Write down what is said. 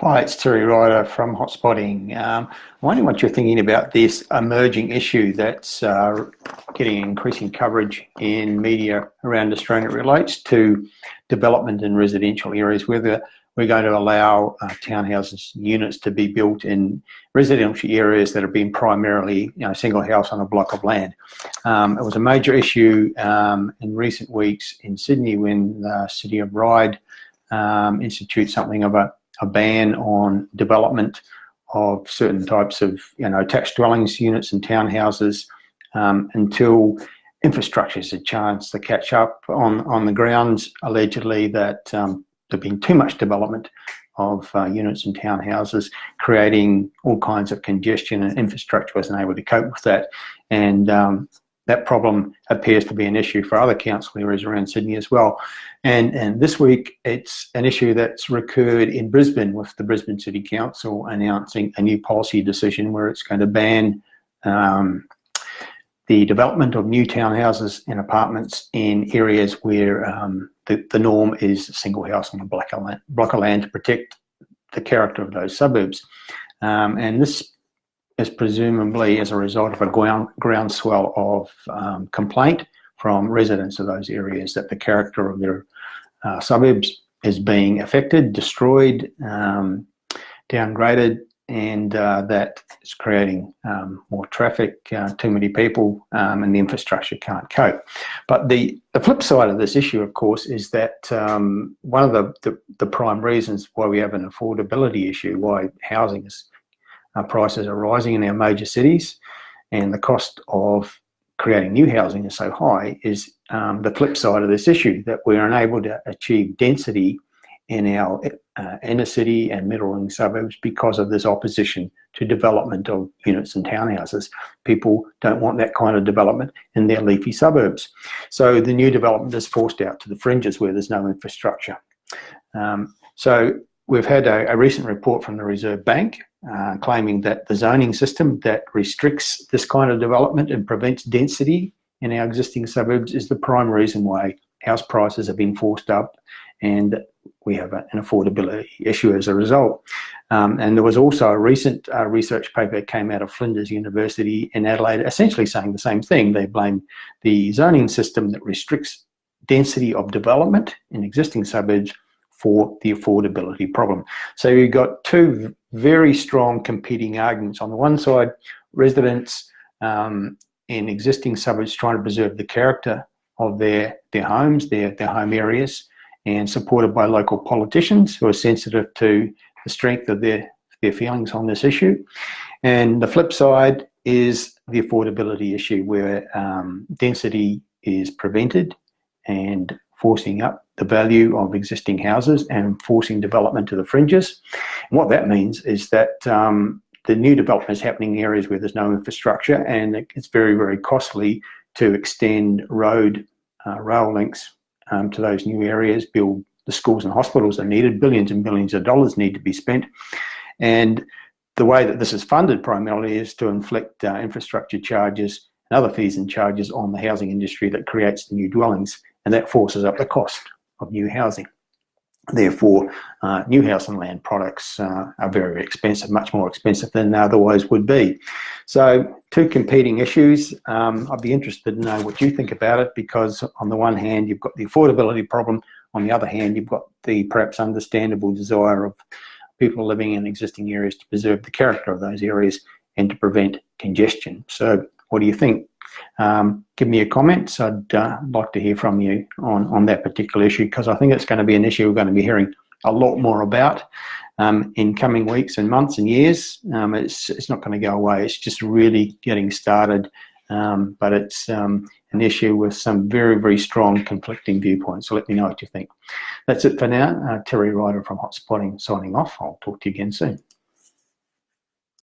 Hi, it's Terry Ryder from Hotspotting. I'm wondering what you're thinking about this emerging issue that's getting increasing coverage in media around Australia. It relates to development in residential areas, whether we're going to allow townhouses units to be built in residential areas that have been primarily, single house on a block of land. It was a major issue in recent weeks in Sydney when the city of Ryder instituted something of a ban on development of certain types of attached dwellings, units and townhouses until infrastructure has a chance to catch up on the grounds allegedly that there'd been too much development of units and townhouses, creating all kinds of congestion, and infrastructure wasn't able to cope with that. And that problem appears to be an issue for other council areas around Sydney as well. And this week, it's an issue that's recurred in Brisbane, with the Brisbane City Council announcing a new policy decision where it's going to ban the development of new townhouses and apartments in areas where the norm is a single house on a block of land to protect the character of those suburbs. And this is presumably as a result of a groundswell of complaint from residents of those areas that the character of their suburbs is being affected, destroyed, downgraded, and that it's creating more traffic, too many people, and the infrastructure can't cope. But the flip side of this issue, of course, is that one of the prime reasons why we have an affordability issue, why housing prices are rising in our major cities, and the cost of creating new housing is so high, is the flip side of this issue, that we're unable to achieve density in our inner city and middle-ring suburbs because of this opposition to development of units and townhouses. People don't want that kind of development in their leafy suburbs. So the new development is forced out to the fringes where there's no infrastructure. So we've had a recent report from the Reserve Bank claiming that the zoning system that restricts this kind of development and prevents density in our existing suburbs is the prime reason why house prices have been forced up, and we have an affordability issue as a result. And there was also a recent research paper that came out of Flinders University in Adelaide, essentially saying the same thing. They blame the zoning system that restricts density of development in existing suburbs for the affordability problem. So you've got two very strong competing arguments. On the one side, residents in existing suburbs trying to preserve the character of their homes, their home areas, and supported by local politicians who are sensitive to the strength of their feelings on this issue. And the flip side is the affordability issue, where density is prevented and forcing up the value of existing houses and forcing development to the fringes. And what that means is that the new development is happening in areas where there's no infrastructure, and it's very, very costly to extend road rail links to those new areas, build the schools and hospitals that are needed. Billions and billions of dollars need to be spent. And the way that this is funded primarily is to inflict infrastructure charges and other fees and charges on the housing industry that creates the new dwellings, and that forces up the cost of new housing. Therefore, new house and land products are very, very expensive, much more expensive than they otherwise would be. So, two competing issues. I'd be interested to know what you think about it, because on the one hand, you've got the affordability problem. On the other hand, you've got the perhaps understandable desire of people living in existing areas to preserve the character of those areas and to prevent congestion. So, what do you think? Give me your comments. I'd like to hear from you on that particular issue, because I think it's going to be an issue we're going to be hearing a lot more about in coming weeks and months and years. It's not going to go away. It's just really getting started, but it's an issue with some very, very strong conflicting viewpoints. So let me know what you think. That's it for now. Terry Ryder from Hotspotting signing off. I'll talk to you again soon.